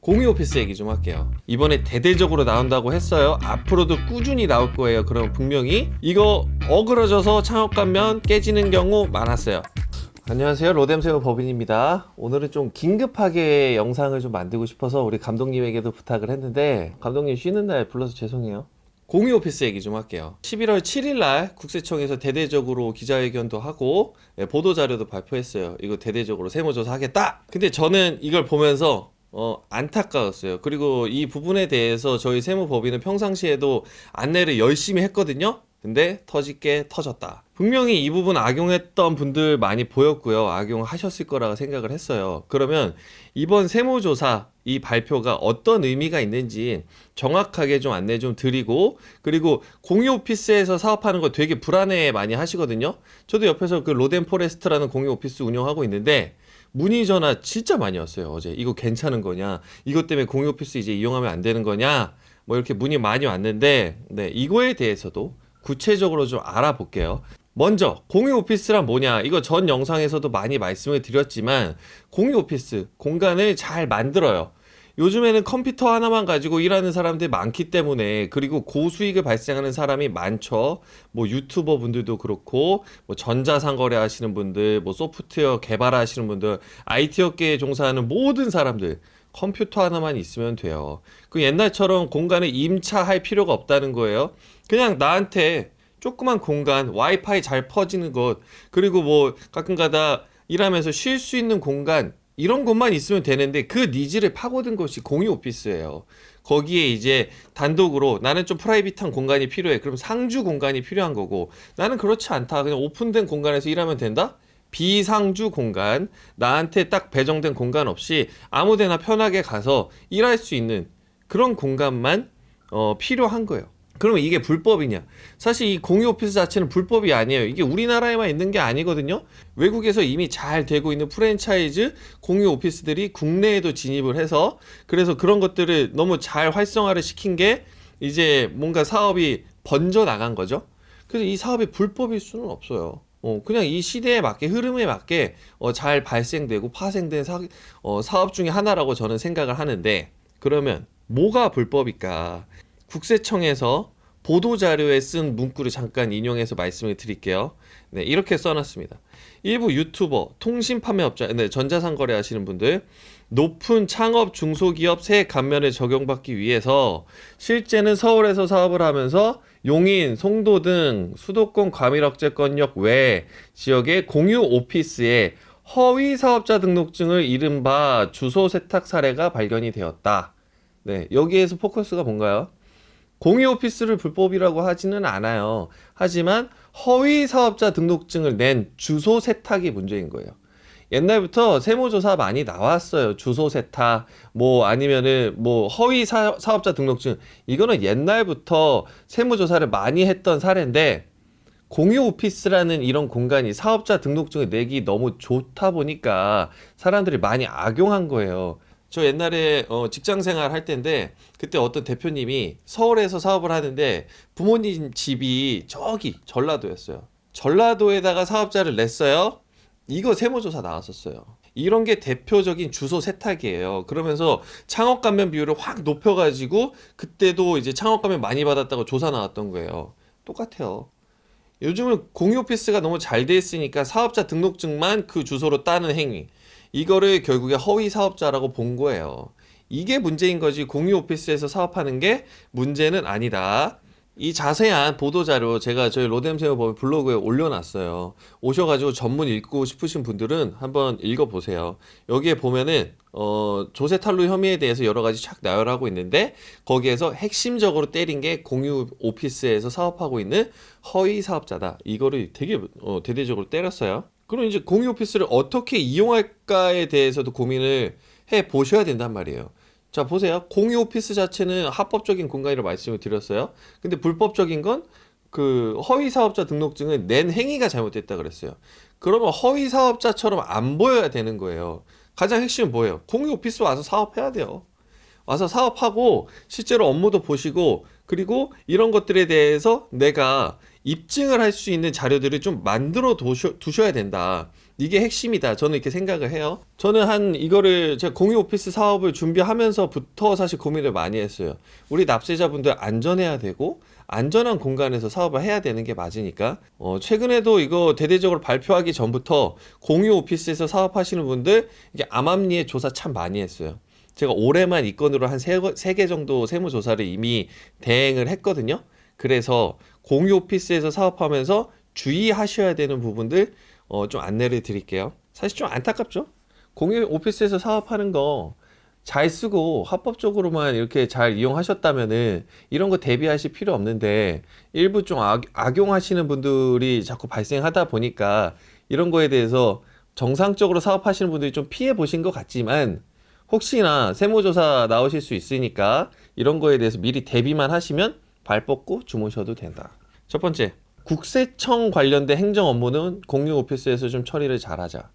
공유 오피스 얘기 좀 할게요. 이번에 대대적으로 나온다고 했어요. 앞으로도 꾸준히 나올 거예요. 그럼 분명히 이거 어그러져서 창업 가면 깨지는 경우 많았어요. 안녕하세요, 로뎀새우 법인입니다. 오늘은 좀 긴급하게 영상을 좀 만들고 싶어서 우리 감독님에게도 부탁을 했는데, 감독님 쉬는 날 불러서 죄송해요. 공유 오피스 얘기 좀 할게요. 11월 7일 날 국세청에서 대대적으로 기자회견도 하고 보도자료도 발표했어요. 이거 대대적으로 세무조사 하겠다. 근데 저는 이걸 보면서 안타까웠어요. 그리고 이 부분에 대해서 저희 세무법인은 평상시에도 안내를 열심히 했거든요. 근데 터질 터졌다. 분명히 이 부분 악용했던 분들 많이 보였고요. 악용하셨을 거라고 생각을 했어요. 그러면 이번 세무조사 이 발표가 어떤 의미가 있는지 정확하게 좀 안내 좀 드리고, 그리고 공유 오피스에서 사업하는 거 되게 불안해 많이 하시거든요. 저도 옆에서 그 로덴포레스트라는 공유 오피스 운영하고 있는데 문의 전화 진짜 많이 왔어요. 어제 이거 괜찮은 거냐, 이것 때문에 공유 오피스 이제 이용하면 안 되는 거냐, 뭐 이렇게 문의 많이 왔는데, 네, 이거에 대해서도 구체적으로 좀 알아볼게요. 먼저 공유 오피스란 뭐냐, 이거 전 영상에서도 많이 말씀을 드렸지만 공유 오피스 공간을 잘 만들어요. 요즘에는 컴퓨터 하나만 가지고 일하는 사람들이 많기 때문에, 그리고 고수익을 발생하는 사람이 많죠. 뭐 유튜버 분들도 그렇고, 뭐 전자상거래 하시는 분들, 뭐 소프트웨어 개발하시는 분들, IT 업계에 종사하는 모든 사람들 컴퓨터 하나만 있으면 돼요. 그 옛날처럼 공간을 임차할 필요가 없다는 거예요. 그냥 나한테 조그만 공간, 와이파이 잘 퍼지는 곳, 그리고 뭐 가끔가다 일하면서 쉴 수 있는 공간, 이런 곳만 있으면 되는데, 그 니즈를 파고든 것이 공유 오피스예요. 거기에 이제 단독으로 나는 좀 프라이빗한 공간이 필요해. 그럼 상주 공간이 필요한 거고, 나는 그렇지 않다. 그냥 오픈된 공간에서 일하면 된다? 비상주 공간, 나한테 딱 배정된 공간 없이 아무데나 편하게 가서 일할 수 있는 그런 공간만 필요한 거예요. 그러면 이게 불법이냐? 사실 이 공유 오피스 자체는 불법이 아니에요. 이게 우리나라에만 있는 게 아니거든요. 외국에서 이미 잘 되고 있는 프랜차이즈 공유 오피스들이 국내에도 진입을 해서, 그래서 그런 것들을 너무 잘 활성화를 시킨 게 이제 뭔가 사업이 번져 나간 거죠. 그래서 이 사업이 불법일 수는 없어요. 그냥 이 시대에 맞게, 흐름에 맞게 잘 발생되고 파생된 사업 중에 하나라고 저는 생각을 하는데, 그러면 뭐가 불법일까? 국세청에서 보도자료에 쓴 문구를 잠깐 인용해서 말씀을 드릴게요. 네, 이렇게 써놨습니다. 일부 유튜버, 통신판매업자, 네, 전자상거래 하시는 분들, 높은 창업 중소기업 세액 감면을 적용받기 위해서 실제는 서울에서 사업을 하면서 용인, 송도 등 수도권 과밀억제권역 외 지역의 공유 오피스에 허위 사업자 등록증을 이른바 주소 세탁 사례가 발견이 되었다. 네, 여기에서 포커스가 뭔가요? 공유 오피스를 불법이라고 하지는 않아요. 하지만 허위 사업자 등록증을 낸 주소 세탁이 문제인 거예요. 옛날부터 세무조사 많이 나왔어요. 주소 세탁, 뭐 아니면은 뭐 허위 사업자 등록증. 이거는 옛날부터 세무조사를 많이 했던 사례인데, 공유 오피스라는 이런 공간이 사업자 등록증을 내기 너무 좋다 보니까 사람들이 많이 악용한 거예요. 저 옛날에 직장 생활 할 때인데, 그때 어떤 대표님이 서울에서 사업을 하는데 부모님 집이 저기 전라도였어요. 전라도에다가 사업자를 냈어요. 이거 세무조사 나왔었어요. 이런 게 대표적인 주소 세탁이에요. 그러면서 창업 감면 비율을 확 높여가지고 그때도 이제 창업 감면 많이 받았다고 조사 나왔던 거예요. 똑같아요. 요즘은 공유 오피스가 너무 잘 돼 있으니까 사업자 등록증만 그 주소로 따는 행위, 이거를 결국에 허위 사업자라고 본 거예요. 이게 문제인 거지, 공유 오피스에서 사업하는 게 문제는 아니다. 이 자세한 보도자료 제가 저희 로뎀새우 법인 블로그에 올려놨어요. 오셔가지고 전문 읽고 싶으신 분들은 한번 읽어보세요. 여기에 보면은 조세 탈루 혐의에 대해서 여러 가지 착 나열하고 있는데, 거기에서 핵심적으로 때린 게 공유 오피스에서 사업하고 있는 허위 사업자다. 이거를 되게 대대적으로 때렸어요. 그럼 이제 공유 오피스를 어떻게 이용할까에 대해서도 고민을 해 보셔야 된단 말이에요. 자, 보세요. 공유 오피스 자체는 합법적인 공간이라고 말씀을 드렸어요. 근데 불법적인 건 그 허위 사업자 등록증을 낸 행위가 잘못됐다 그랬어요. 그러면 허위 사업자처럼 안 보여야 되는 거예요. 가장 핵심은 뭐예요? 공유 오피스 와서 사업해야 돼요. 와서 사업하고 실제로 업무도 보시고, 그리고 이런 것들에 대해서 내가 입증을 할 수 있는 자료들을 좀 만들어 두셔야 된다. 이게 핵심이다. 저는 이렇게 생각을 해요. 저는 이거를 제가 공유 오피스 사업을 준비하면서부터 사실 고민을 많이 했어요. 우리 납세자분들 안전해야 되고 안전한 공간에서 사업을 해야 되는 게 맞으니까 최근에도 이거 대대적으로 발표하기 전부터 공유 오피스에서 사업하시는 분들 이게 암암리에 조사 참 많이 했어요. 제가 올해만 이 건으로 한 3개 정도 세무조사를 이미 대행을 했거든요. 그래서 공유 오피스에서 사업하면서 주의하셔야 되는 부분들 좀 안내를 드릴게요. 사실 좀 안타깝죠? 공유 오피스에서 사업하는 거 잘 쓰고 합법적으로만 이렇게 잘 이용하셨다면은 이런 거 대비하실 필요 없는데 일부 좀 악용하시는 분들이 자꾸 발생하다 보니까 이런 거에 대해서 정상적으로 사업하시는 분들이 좀 피해 보신 것 같지만 혹시나 세무조사 나오실 수 있으니까 이런 거에 대해서 미리 대비만 하시면 발 뻗고 주무셔도 된다. 첫 번째, 국세청 관련된 행정 업무는 공유 오피스에서 좀 처리를 잘하자.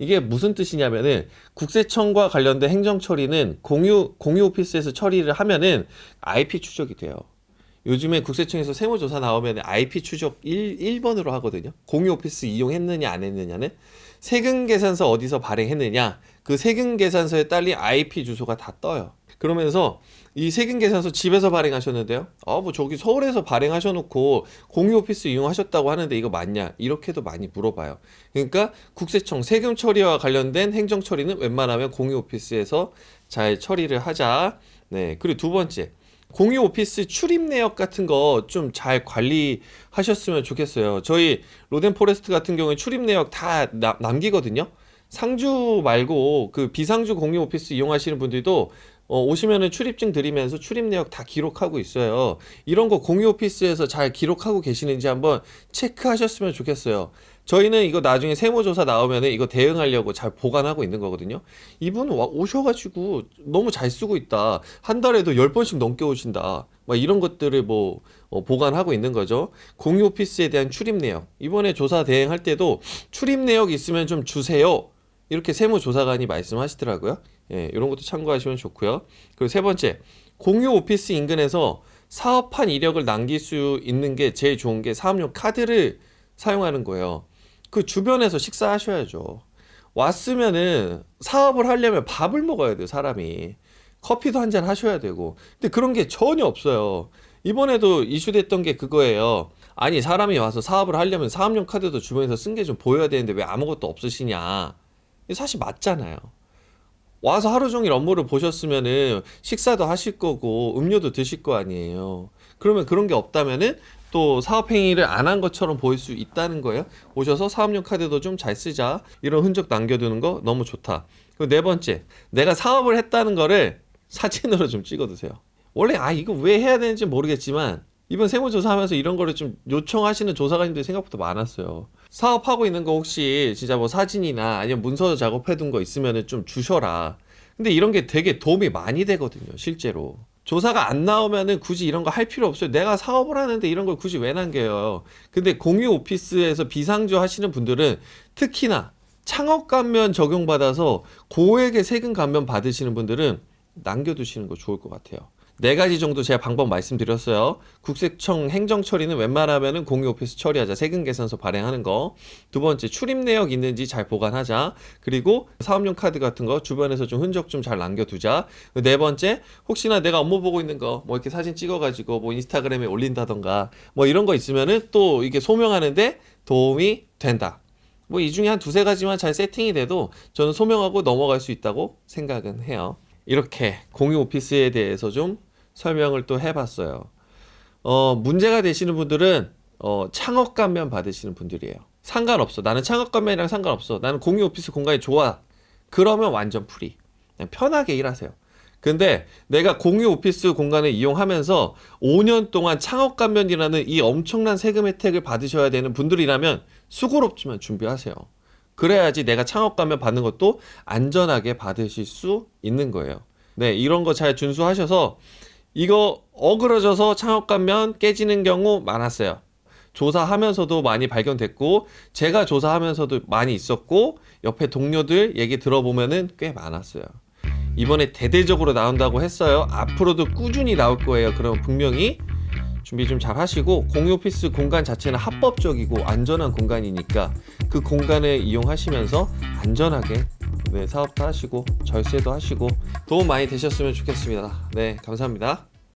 이게 무슨 뜻이냐면은 국세청과 관련된 행정 처리는 공유 오피스에서 처리를 하면은 IP 추적이 돼요. 요즘에 국세청에서 세무조사 나오면 IP 추적 1번으로 하거든요. 공유 오피스 이용했느냐 안 했느냐는 세금계산서 어디서 발행했느냐 그 세금계산서에 딸린 IP 주소가 다 떠요. 그러면서 이 세금계산서 집에서 발행하셨는데요. 뭐 저기 서울에서 발행하셔놓고 공유 오피스 이용하셨다고 하는데 이거 맞냐? 이렇게도 많이 물어봐요. 그러니까 국세청 세금 처리와 관련된 행정 처리는 웬만하면 공유 오피스에서 잘 처리를 하자. 네. 그리고 두 번째. 공유 오피스 출입 내역 같은 거 좀 잘 관리하셨으면 좋겠어요. 저희 로덴포레스트 같은 경우에 출입 내역 다 남기거든요. 상주 말고 그 비상주 공유 오피스 이용하시는 분들도 오시면은 출입증 드리면서 출입 내역 다 기록하고 있어요. 이런 거 공유 오피스에서 잘 기록하고 계시는지 한번 체크하셨으면 좋겠어요. 저희는 이거 나중에 세무조사 나오면은 이거 대응하려고 잘 보관하고 있는 거거든요. 이분 오셔가지고 너무 잘 쓰고 있다. 한 달에도 10번씩 넘게 오신다. 막 이런 것들을 보관하고 있는 거죠. 공유 오피스에 대한 출입 내역. 이번에 조사 대행할 때도 출입 내역 있으면 좀 주세요. 이렇게 세무조사관이 말씀하시더라고요. 예, 이런 것도 참고하시면 좋고요. 그리고 세 번째, 공유 오피스 인근에서 사업한 이력을 남길 수 있는 게 제일 좋은 게 사업용 카드를 사용하는 거예요. 그 주변에서 식사하셔야죠. 왔으면은 사업을 하려면 밥을 먹어야 돼요, 사람이. 커피도 한 잔 하셔야 되고. 근데 그런 게 전혀 없어요. 이번에도 이슈됐던 게 그거예요. 아니, 사람이 와서 사업을 하려면 사업용 카드도 주변에서 쓴 게 좀 보여야 되는데 왜 아무것도 없으시냐. 사실 맞잖아요. 와서 하루 종일 업무를 보셨으면은 식사도 하실 거고 음료도 드실 거 아니에요. 그러면 그런 게 없다면은 또 사업 행위를 안 한 것처럼 보일 수 있다는 거예요. 오셔서 사업용 카드도 좀 잘 쓰자. 이런 흔적 남겨두는 거 너무 좋다. 그리고 네 번째, 내가 사업을 했다는 거를 사진으로 좀 찍어두세요. 원래 이거 왜 해야 되는지 모르겠지만 이번 세무조사하면서 이런 거를 좀 요청하시는 조사관님들이 생각보다 많았어요. 사업하고 있는 거 혹시 진짜 뭐 사진이나 아니면 문서 작업해둔 거 있으면 좀 주셔라. 근데 이런 게 되게 도움이 많이 되거든요, 실제로. 조사가 안 나오면은 굳이 이런 거 할 필요 없어요. 내가 사업을 하는데 이런 걸 굳이 왜 남겨요. 근데 공유 오피스에서 비상조 하시는 분들은 특히나 창업 감면 적용받아서 고액의 세금 감면 받으시는 분들은 남겨두시는 거 좋을 것 같아요. 4가지 정도 제가 방법 말씀드렸어요. 국세청 행정 처리는 웬만하면은 공유 오피스 처리하자. 세금 계산서 발행하는 거. 두 번째, 출입 내역 있는지 잘 보관하자. 그리고 사업용 카드 같은 거 주변에서 좀 흔적 좀 잘 남겨두자. 네 번째, 혹시나 내가 업무 보고 있는 거 뭐 이렇게 사진 찍어가지고 뭐 인스타그램에 올린다던가 뭐 이런 거 있으면은 또 이게 소명하는데 도움이 된다. 뭐 이 중에 한 2-3가지만 잘 세팅이 돼도 저는 소명하고 넘어갈 수 있다고 생각은 해요. 이렇게 공유 오피스에 대해서 좀 설명을 또 해봤어요. 문제가 되시는 분들은 창업 감면 받으시는 분들이에요. 상관없어. 나는 창업 감면이랑 상관없어. 나는 공유 오피스 공간이 좋아. 그러면 완전 프리. 그냥 편하게 일하세요. 근데 내가 공유 오피스 공간을 이용하면서 5년 동안 창업 감면이라는 이 엄청난 세금 혜택을 받으셔야 되는 분들이라면 수고롭지만 준비하세요. 그래야지 내가 창업 감면 받는 것도 안전하게 받으실 수 있는 거예요. 네, 이런 거 잘 준수하셔서 이거 어그러져서 창업 감면 깨지는 경우 많았어요. 조사하면서도 많이 발견됐고 제가 조사하면서도 많이 있었고 옆에 동료들 얘기 들어보면은 꽤 많았어요. 이번에 대대적으로 나온다고 했어요. 앞으로도 꾸준히 나올 거예요. 그러면 분명히 준비 좀 잘 하시고, 공유 오피스 공간 자체는 합법적이고 안전한 공간이니까 그 공간을 이용하시면서 안전하게 네, 사업도 하시고 절세도 하시고 도움 많이 되셨으면 좋겠습니다. 네, 감사합니다.